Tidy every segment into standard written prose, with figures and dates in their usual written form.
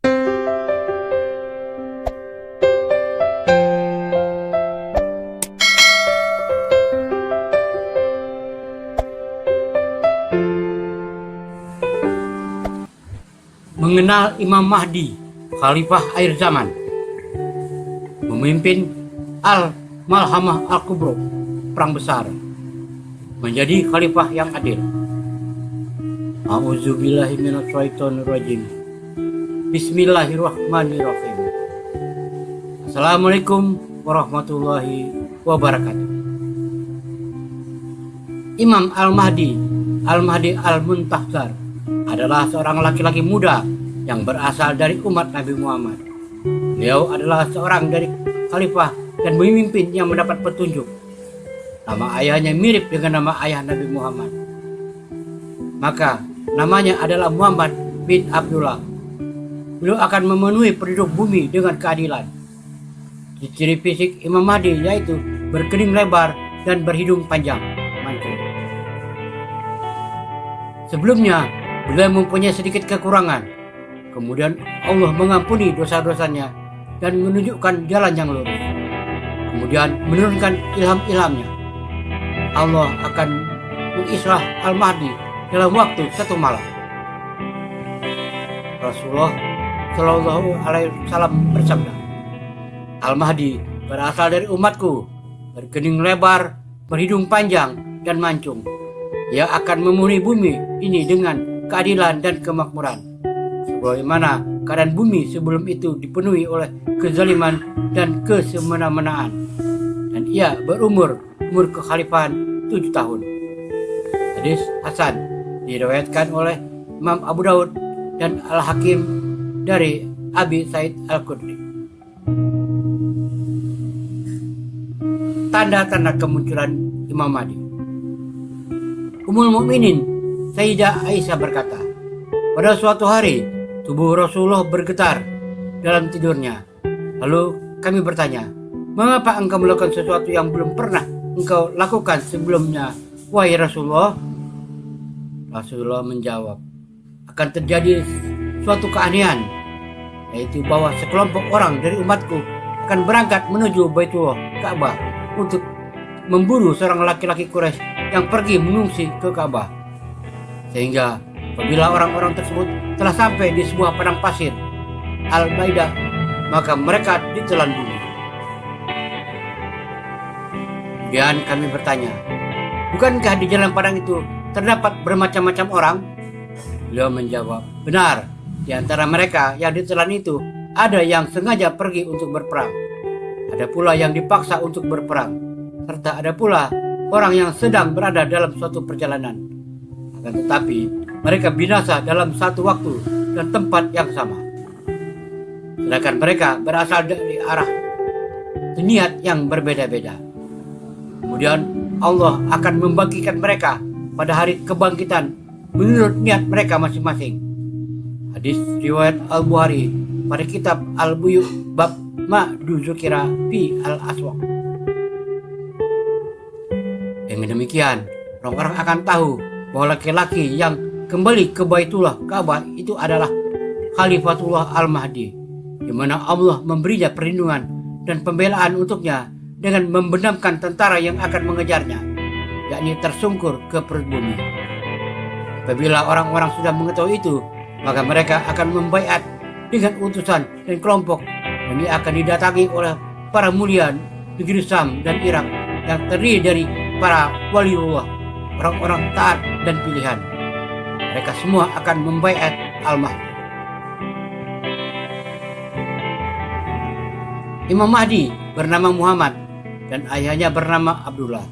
Mengenal Imam Mahdi, Khalifah akhir zaman, memimpin Al-Malhamah Al-Kubro, perang besar, menjadi khalifah yang adil. A'udzubillahi minasyaitonirrajim. Bismillahirrahmanirrahim. Assalamualaikum warahmatullahi wabarakatuh. Imam Al-Mahdi Al-Muntazar adalah seorang laki-laki muda yang berasal dari umat Nabi Muhammad. Beliau adalah seorang dari khalifah dan pemimpin yang mendapat petunjuk. Nama ayahnya mirip dengan nama ayah Nabi Muhammad, maka namanya adalah Muhammad bin Abdullah. Beliau akan memenuhi penduduk bumi dengan keadilan. Ciri fisik Imam Mahdi yaitu berkening lebar dan berhidung panjang, mancung. Sebelumnya beliau mempunyai sedikit kekurangan. Kemudian Allah mengampuni dosa-dosanya dan menunjukkan jalan yang lurus. Kemudian menurunkan ilham-ilhamnya. Allah akan mengislah Al-Mahdi dalam waktu 1 malam. Rasulullah Shallallahu Alaihi Wasallam bersabda, Al-Mahdi berasal dari umatku, berkening lebar, berhidung panjang dan mancung. Ia akan memenuhi bumi ini dengan keadilan dan kemakmuran, sebagaimana keadaan bumi sebelum itu dipenuhi oleh kezaliman dan kesemena-menaan. Dan ia berumur kekhalifahan 7 tahun. Hadis Hasan diriwayatkan oleh Imam Abu Daud dan Al-Hakim dari Abi Sa'id Al-Khudri. Tanda-tanda kemunculan Imam Mahdi. Ummul Mukminin Sayyidah Aisyah berkata, pada suatu hari tubuh Rasulullah bergetar dalam tidurnya. Lalu kami bertanya, mengapa engkau melakukan sesuatu yang belum pernah engkau lakukan sebelumnya, wahai Rasulullah? Rasulullah menjawab, akan terjadi suatu keanehan, yaitu bahwa sekelompok orang dari umatku akan berangkat menuju Baitullah Ka'bah untuk memburu seorang laki-laki Quraisy yang pergi mengungsi ke Ka'bah. Sehingga apabila orang-orang tersebut telah sampai di sebuah padang pasir Al-Baidah, maka mereka ditelan bumi. Kemudian kami bertanya, bukankah di jalan padang itu terdapat bermacam-macam orang? Beliau menjawab, benar, di antara mereka yang ditelan itu ada yang sengaja pergi untuk berperang, ada pula yang dipaksa untuk berperang, serta ada pula orang yang sedang berada dalam suatu perjalanan. Akan tetapi mereka binasa dalam satu waktu dan tempat yang sama, sedangkan mereka berasal dari arah niat yang berbeda-beda. Kemudian Allah akan membagikan mereka pada hari kebangkitan menurut niat mereka masing-masing. Hadis riwayat Al-Bukhari pada kitab Al-Buyu bab Ma'du Zukira fi Al-Aswaq. Dengan demikian, orang-orang akan tahu bahwa laki-laki yang kembali ke Baitullah Ka'bah itu adalah Khalifatullah Al-Mahdi, di mana Allah memberinya perlindungan dan pembelaan untuknya dengan membenamkan tentara yang akan mengejarnya, yakni tersungkur ke perut bumi. Apabila orang-orang sudah mengetahui itu, maka mereka akan membaiat dengan utusan dan kelompok, dan ia akan didatangi oleh para mulia negeri Sam dan Irak yang terdiri dari para waliullah, orang-orang taat dan pilihan. Mereka semua akan membaiat Al-Mahdi. Imam Mahdi bernama Muhammad dan ayahnya bernama Abdullah.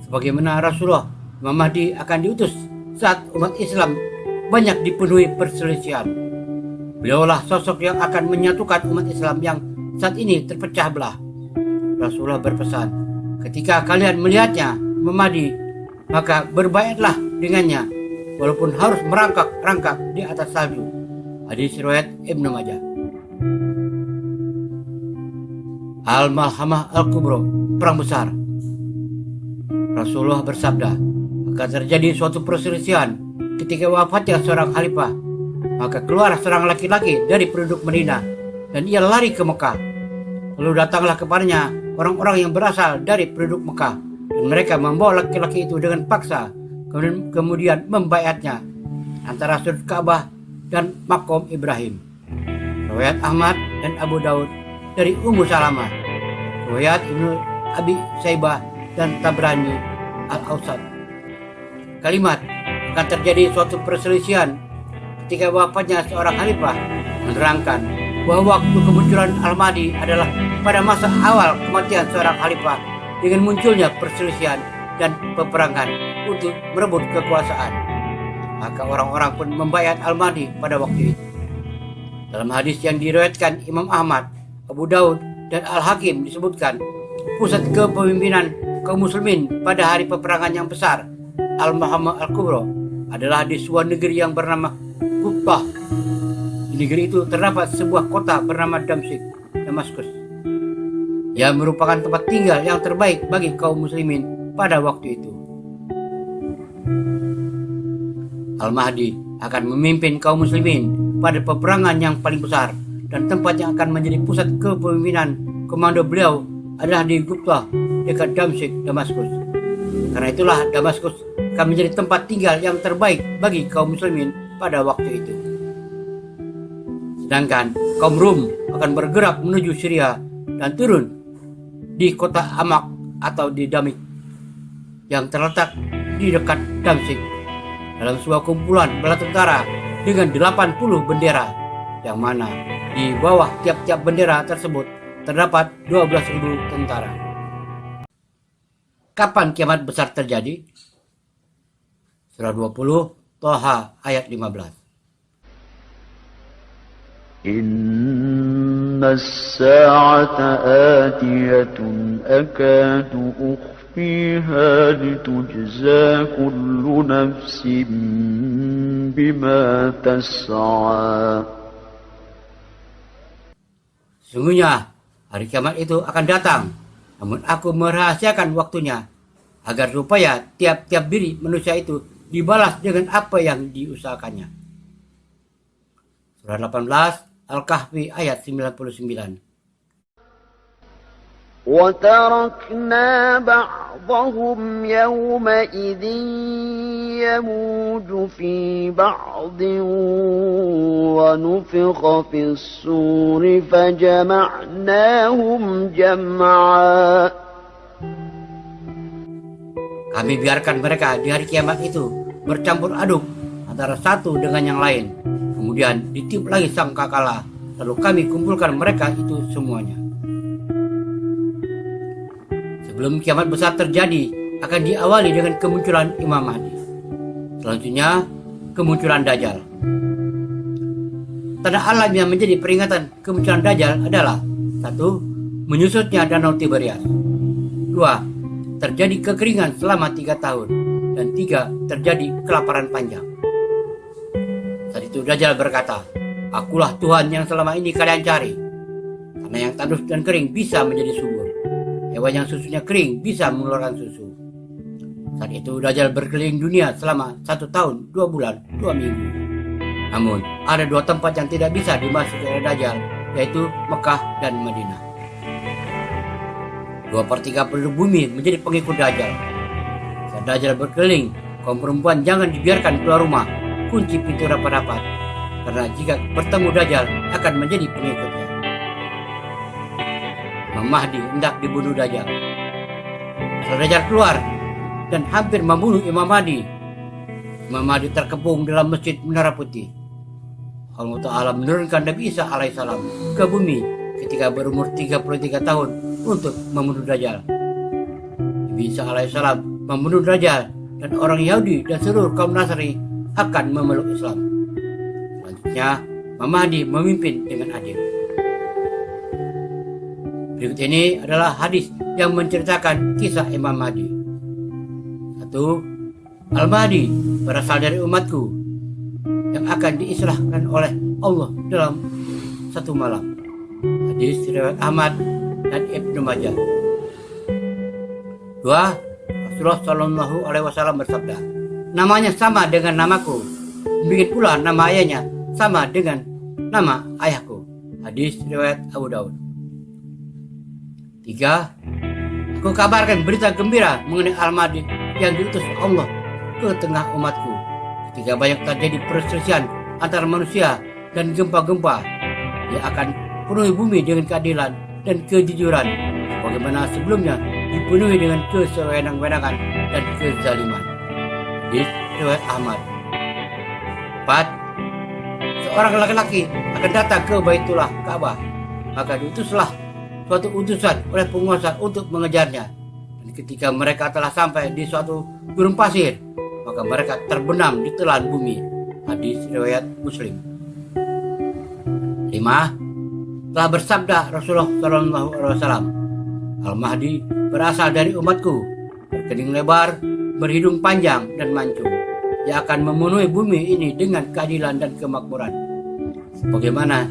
Sebagaimana Rasulullah, Imam Mahdi akan diutus saat umat Islam banyak dipenuhi perselisihan. Beliaulah sosok yang akan menyatukan umat Islam yang saat ini terpecah belah. Rasulullah berpesan, ketika kalian melihatnya, Imam Mahdi, maka berbaiatlah dengannya, walaupun harus merangkak-rangkak di atas salju. Hadis riwayat Ibnu Majah. Al-Malhamah Al-Kubro, perang besar. Rasulullah bersabda, akan terjadi suatu perselisihan ketika wafatnya seorang khalifah. Maka keluar seorang laki-laki dari penduduk Madinah, dan ia lari ke Mekah. Lalu datanglah kepadanya orang-orang yang berasal dari penduduk Mekah, dan mereka membawa laki-laki itu dengan paksa, kemudian membaiatnya antara sudut Ka'bah dan Makom Ibrahim. Riwayat Ahmad dan Abu Daud dari Ummu Salamah, riwayat Ibnu Abi Saibah dan Tabrani Al-Awsat. Kalimat akan terjadi suatu perselisihan ketika wafatnya seorang khalifah menerangkan bahwa waktu kemunculan Al-Mahdi adalah pada masa awal kematian seorang khalifah dengan munculnya perselisihan dan peperangan untuk merebut kekuasaan. Maka orang-orang pun membaiat Al-Mahdi pada waktu itu. Dalam hadis yang diriwayatkan Imam Ahmad, Abu Daud, dan Al-Hakim disebutkan, pusat kepemimpinan kaum muslimin pada hari peperangan yang besar, Al-Muhammad Al-Kubra, adalah di sebuah negeri yang bernama Kuttah. Di negeri itu terdapat sebuah kota bernama Damaskus, yang merupakan tempat tinggal yang terbaik bagi kaum muslimin pada waktu itu. Al-Mahdi akan memimpin kaum muslimin pada peperangan yang paling besar, dan tempat yang akan menjadi pusat kepemimpinan komando beliau adalah di Kuttah dekat Damaskus. Karena itulah Damaskus akan menjadi tempat tinggal yang terbaik bagi kaum muslimin pada waktu itu. Sedangkan kaum Rum akan bergerak menuju Syria dan turun di kota Amak atau di Damik yang terletak di dekat Damsyik dalam sebuah kumpulan bala tentara dengan 80 bendera, yang mana di bawah tiap-tiap bendera tersebut terdapat 12.000 tentara. Kapan kiamat besar terjadi? Surah 20 Thaha ayat 15. Inna as-sa'ata atiyatun akadu ukhfiha litujza kullu nafsin bima tas'a. Sesungguhnya hari kiamat itu akan datang, namun aku merahasiakan waktunya agar supaya tiap-tiap diri manusia itu dibalas dengan apa yang diusahakannya. Surah 18 Al-Kahfi ayat 99. وَتَرَكْنَا بَعْضَهُمْ يَوْمَئِذٍ يَمُوجُ فِي بَعْضٍ وَنُفِخَ فِي الصُّورِ فَجَمَعْنَاهُمْ جَمْعًا. Kami biarkan mereka di hari kiamat itu bercampur aduk antara satu dengan yang lain. Kemudian ditiup lagi sangkakala, lalu kami kumpulkan mereka itu semuanya. Sebelum kiamat besar terjadi, akan diawali dengan kemunculan Imam Mahdi. Selanjutnya, kemunculan Dajjal. Tanda alam yang menjadi peringatan kemunculan Dajjal adalah: 1. Menyusutnya danau Tiberias. 2. Terjadi kekeringan selama 3 tahun. Dan 3. Terjadi kelaparan panjang. Saat itu Dajjal berkata, "Akulah Tuhan yang selama ini kalian cari. Tanah yang tandus dan kering bisa menjadi subur. Hewan yang susunya kering bisa mengeluarkan susu." Saat itu Dajjal berkeliling dunia selama 1 tahun, 2 bulan, 2 minggu. Namun ada 2 tempat yang tidak bisa dimasuki oleh Dajjal, yaitu Mekah dan Madinah. 2/3 penduduk bumi menjadi pengikut Dajjal. Saat Dajjal berkeliling, kaum perempuan jangan dibiarkan keluar rumah, kunci pintu rapat-rapat, karena jika bertemu Dajjal akan menjadi pengikutnya. Imam Mahdi hendak dibunuh Dajjal. Setelah Dajjal keluar dan hampir membunuh Imam Mahdi, Imam Mahdi terkepung dalam masjid Menara Putih. Allah Ta'ala menurunkan Nabi Isa alaihissalam ke bumi ketika berumur 33 tahun untuk membunuh Dajjal. Nabi Isa alaihissalam membunuh Dajjal, dan orang Yahudi dan seluruh kaum Nasrani akan memeluk Islam. Selanjutnya, Imam Mahdi memimpin dengan adil. Berikut ini adalah hadis yang menceritakan kisah Imam Mahdi. 1. Al-Mahdi berasal dari umatku yang akan diislahkan oleh Allah dalam 1 malam. Hadis riwayat Ahmad dan Ibnu Majah. 2. Rasulullah Shallallahu Alaihi Wasallam bersabda, "Namanya sama dengan namaku, demikian pula nama ayahnya sama dengan nama ayahku. Hadis riwayat Abu Daud. 3. Aku kabarkan berita gembira mengenai Al-Mahdi yang diutus Allah ke tengah umatku. Ketika banyak terjadi perselisihan antara manusia dan gempa-gempa, Dia akan penuhi bumi dengan keadilan dan kejujuran, bagaimana sebelumnya dipenuhi dengan kesewenang-wenangan dan kezaliman. Hadis riwayat Ahmad. 4. Seorang laki-laki akan datang ke Baitullah Ka'bah, maka diutuslah suatu utusan oleh penguasa untuk mengejarnya. Dan ketika mereka telah sampai di suatu gurun pasir, maka mereka terbenam di telan bumi. Hadis riwayat Muslim. 5. Telah bersabda Rasulullah SAW, Al-Mahdi berasal dari umatku, berkening lebar, berhidung panjang dan mancung. Dia akan memenuhi bumi ini dengan keadilan dan kemakmuran. Bagaimana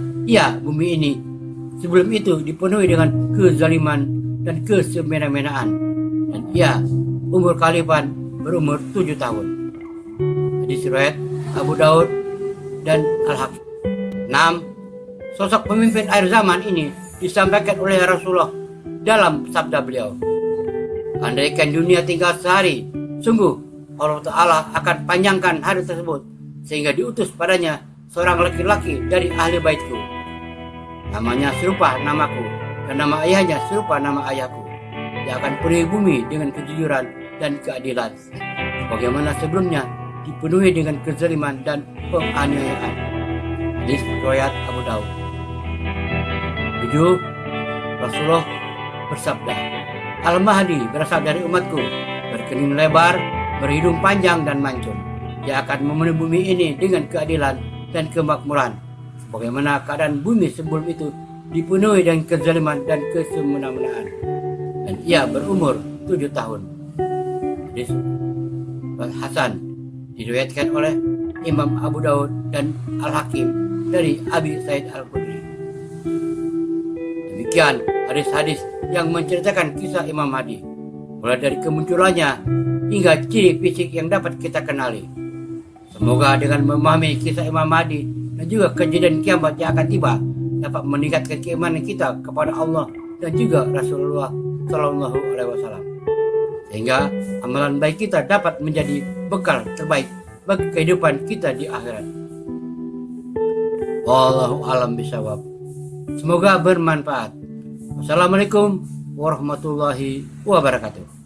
bumi ini sebelum itu dipenuhi dengan kezaliman dan kesemena-menaan, dan umur khalifan berumur 7 tahun. Hadis riwayat Abu Daud dan Al-Hakim. 6. Sosok pemimpin akhir zaman ini disampaikan oleh Rasulullah dalam sabda beliau, andaikan dunia tinggal sehari, sungguh Allah Ta'ala akan panjangkan hari tersebut sehingga diutus padanya seorang laki-laki dari ahli baitku. Namanya serupa namaku dan nama ayahnya serupa nama ayahku. Dia akan penuhi bumi dengan kejujuran dan keadilan, bagaimana sebelumnya dipenuhi dengan kezaliman dan penganiayaan. Hadis riwayat Abu Daud. 7. Rasulullah bersabda, Al-Mahdi berasal dari umatku, berkening lebar, berhidung panjang dan mancung. Dia akan memenuhi bumi ini dengan keadilan dan kemakmuran, bagaimana keadaan bumi sebelum itu dipenuhi dengan kezaliman dan kesemena-menaan. Dan ia berumur 7 tahun. Hadis Hasan diriwayatkan oleh Imam Abu Daud dan Al-Hakim dari Abi Sa'id Al-Khudri. Demikian hadis-hadis yang menceritakan kisah Imam Mahdi, mulai dari kemunculannya hingga ciri fisik yang dapat kita kenali. Semoga dengan memahami kisah Imam Mahdi dan juga kejadian kiamat yang akan tiba dapat meningkatkan keimanan kita kepada Allah dan juga Rasulullah Shallallahu Alaihi Wasallam, sehingga amalan baik kita dapat menjadi bekal terbaik bagi kehidupan kita di akhirat. Wallahu a'lam bishawab. Semoga bermanfaat. Wassalamualaikum warahmatullahi wabarakatuh.